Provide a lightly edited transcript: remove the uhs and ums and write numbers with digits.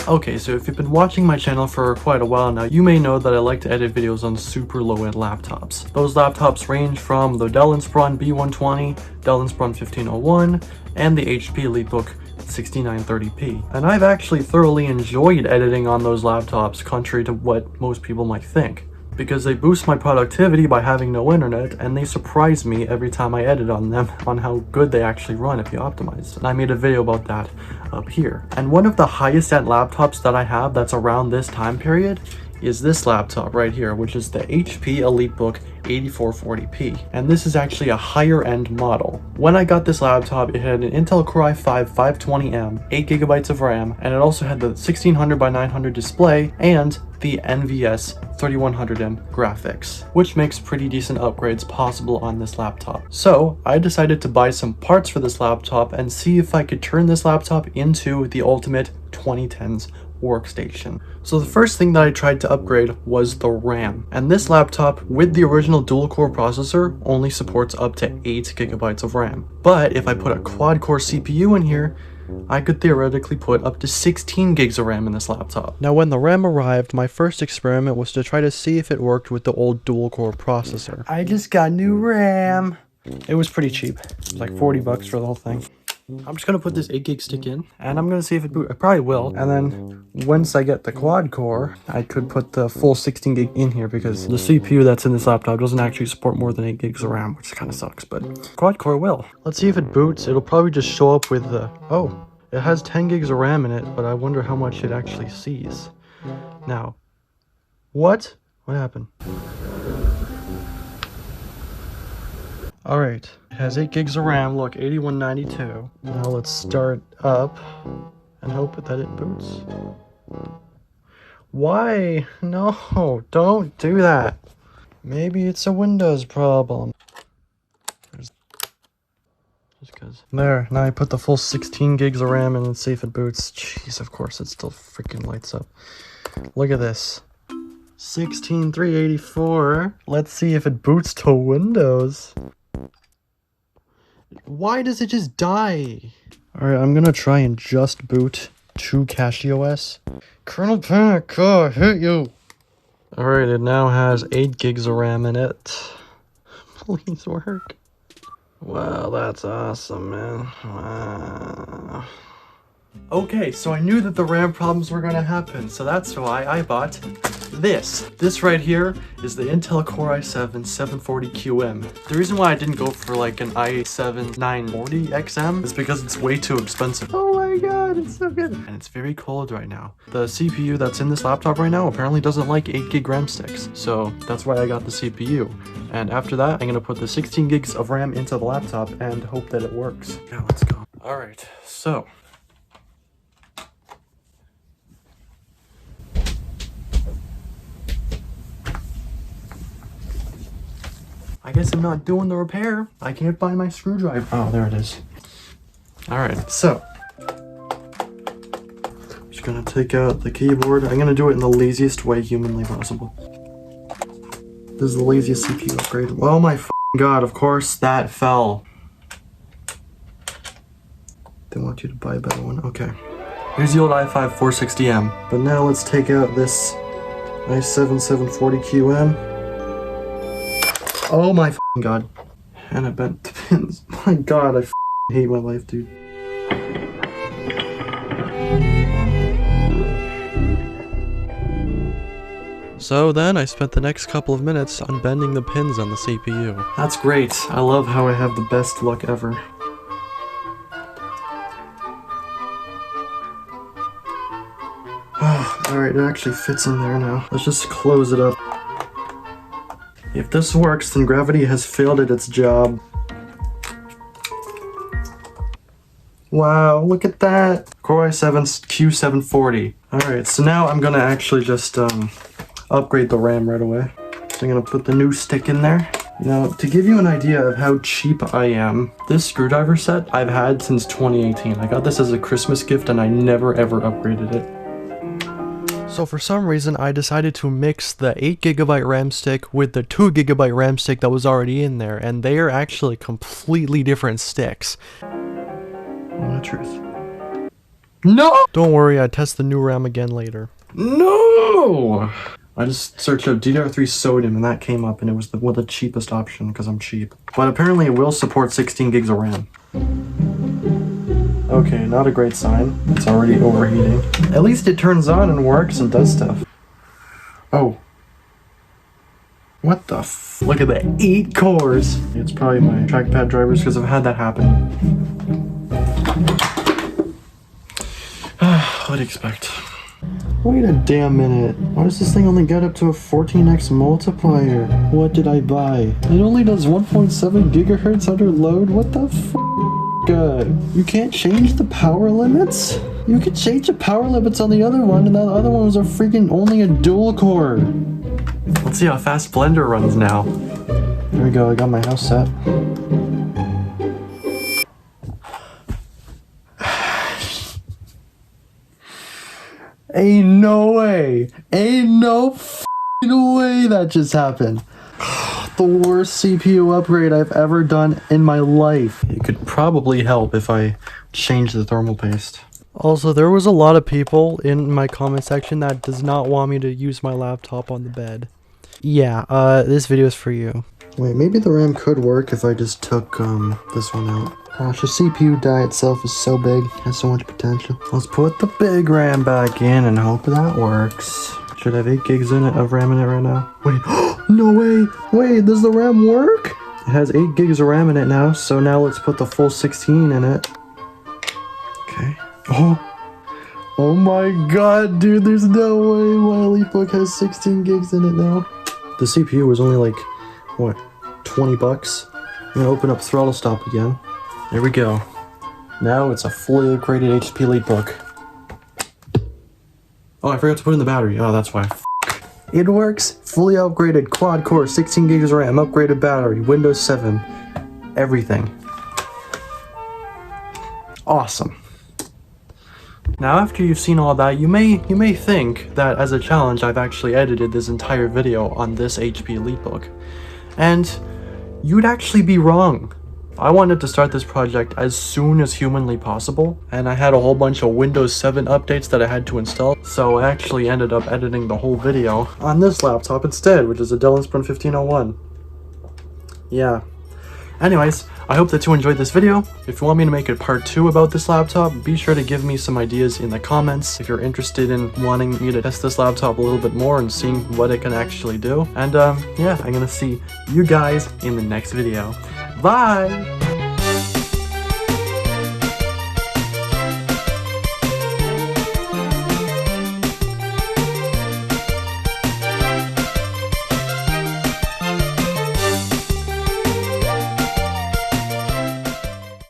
Okay, so if you've been watching my channel for quite a while now, you may know that I like to edit videos on super low-end laptops. Those laptops range from the Dell Inspiron B120, Dell Inspiron 1501, and the HP EliteBook 6930p. And I've actually thoroughly enjoyed editing on those laptops, contrary to what most people might think, because they boost my productivity by having no internet, and they surprise me every time I edit on them on how good they actually run if you optimize. And I made a video about that up here. And one of the highest end laptops that I have that's around this time period is this laptop right here, which is the HP EliteBook 8440p. And this is actually a higher end model. When I got this laptop, it had an Intel Core i5 520M, 8GB of RAM, and it also had the 1600 by 900 display and the NVS 3100M graphics, which makes pretty decent upgrades possible on this laptop. So I decided to buy some parts for this laptop and see if I could turn this laptop into the ultimate 2010s workstation. So the first thing that I tried to upgrade was the RAM, and this laptop with the original dual core processor only supports up to 8GB of RAM. But if I put a quad core CPU in here, I could theoretically put up to 16 gigs of RAM in this laptop. Now when the RAM arrived, my first experiment was to try to see if it worked with the old dual core processor. I just got new RAM. It was pretty cheap. It was like 40 bucks for the whole thing. I'm just gonna put this 8 gig stick in, and I'm gonna see if it boots. I probably will. And then once I get the quad core, I could put the full 16 gig in here, because the CPU that's in this laptop doesn't actually support more than 8 gigs of RAM, which kind of sucks, but quad core will. Let's see if it boots. It'll probably just show up with the, oh, it has 10 gigs of RAM in it, but I wonder how much it actually sees. Now, what happened? All right, it has 8 gigs of RAM, look, 8192. Now let's start up and hope that it boots. Why? No, don't do that. Maybe it's a Windows problem. Just cause. There, now I put the full 16 gigs of RAM in and see if it boots. Jeez, of course it still freaking lights up. Look at this. 16384. Let's see if it boots to Windows. Why does it just die? Alright, I'm gonna try and just boot to CachyOS. Colonel Panic, I hate you! Alright, it now has 8 gigs of RAM in it. Please work. Wow, that's awesome, man. Wow. Okay, so I knew that the RAM problems were gonna happen, so that's why I bought this. This right here is the Intel Core i7 740QM. The reason why I didn't go for like an i7 940XM is because it's way too expensive. Oh my god, it's so good. And it's very cold right now. The CPU that's in this laptop right now apparently doesn't like 8 gig RAM sticks, so that's why I got the CPU. And after that, I'm gonna put the 16 gigs of RAM into the laptop and hope that it works. Now let's go. Alright, so I guess I'm not doing the repair. I can't find my screwdriver. Oh, there it is. Alright, so I'm just gonna take out the keyboard. I'm gonna do it in the laziest way humanly possible. This is the laziest CPU upgrade. Oh my god, of course that fell. They want you to buy a better one. Okay. Here's the old i5 460M. But now let's take out this i7 740QM. Oh my god. And I bent the pins. My god, I hate my life, dude. So then I spent the next couple of minutes unbending the pins on the CPU. That's great. I love how I have the best luck ever. Alright, it actually fits in there now. Let's just close it up. If this works, then gravity has failed at its job. Wow, look at that! Core i7 Q740. Alright, so now I'm gonna actually just upgrade the RAM right away. So I'm gonna put the new stick in there. Now, to give you an idea of how cheap I am, this screwdriver set I've had since 2018. I got this as a Christmas gift and I never ever upgraded it. So for some reason, I decided to mix the 8GB RAM stick with the 2GB RAM stick that was already in there, and they are actually completely different sticks. The truth. No! Don't worry, I test the new RAM again later. No! I just searched up DDR3 sodium and that came up and it was the cheapest option because I'm cheap. But apparently it will support 16 gigs of RAM. Okay, not a great sign. It's already overheating. At least it turns on and works and does stuff. Oh. What the f? Look at that, 8 cores! It's probably my trackpad drivers because I've had that happen. What do you expect? Wait a damn minute. Why does this thing only get up to a 14x multiplier? What did I buy? It only does 1.7 gigahertz under load? What the f***? You can't change the power limits? You could change the power limits on the other one, and the other one was a freaking only a dual core. Let's see how fast Blender runs now. There we go, I got my house set. Ain't no way. Ain't no f***ing way that just happened. The worst CPU upgrade I've ever done in my life. It could probably help if I change the thermal paste. Also, there was a lot of people in my comment section that does not want me to use my laptop on the bed. Yeah, this video is for you. Wait, maybe the RAM could work if I just took this one out. Gosh, the CPU die itself is so big, has so much potential. Let's put the big RAM back in and hope that works. Should have 8 gigs in it of RAM in it right now. Wait, no way! Wait, does the RAM work? It has 8 gigs of RAM in it now, so now let's put the full 16 in it. Okay. Oh my god, dude, there's no way my EliteBook has 16 gigs in it now. The CPU was only like, what, 20 bucks? I'm gonna open up throttle stop again. There we go. Now it's a fully upgraded HP EliteBook. Oh, I forgot to put in the battery. Oh, that's why. It works. Fully upgraded quad core, 16 gigs RAM, upgraded battery, Windows 7, everything. Awesome. Now after you've seen all that, you may think that as a challenge I've actually edited this entire video on this HP EliteBook. And you'd actually be wrong. I wanted to start this project as soon as humanly possible, and I had a whole bunch of Windows 7 updates that I had to install, so I actually ended up editing the whole video on this laptop instead, which is a Dell Inspiron 1501. Yeah. Anyways, I hope that you enjoyed this video. If you want me to make a part 2 about this laptop, be sure to give me some ideas in the comments if you're interested in wanting me to test this laptop a little bit more and seeing what it can actually do. And yeah, I'm gonna see you guys in the next video. Bye!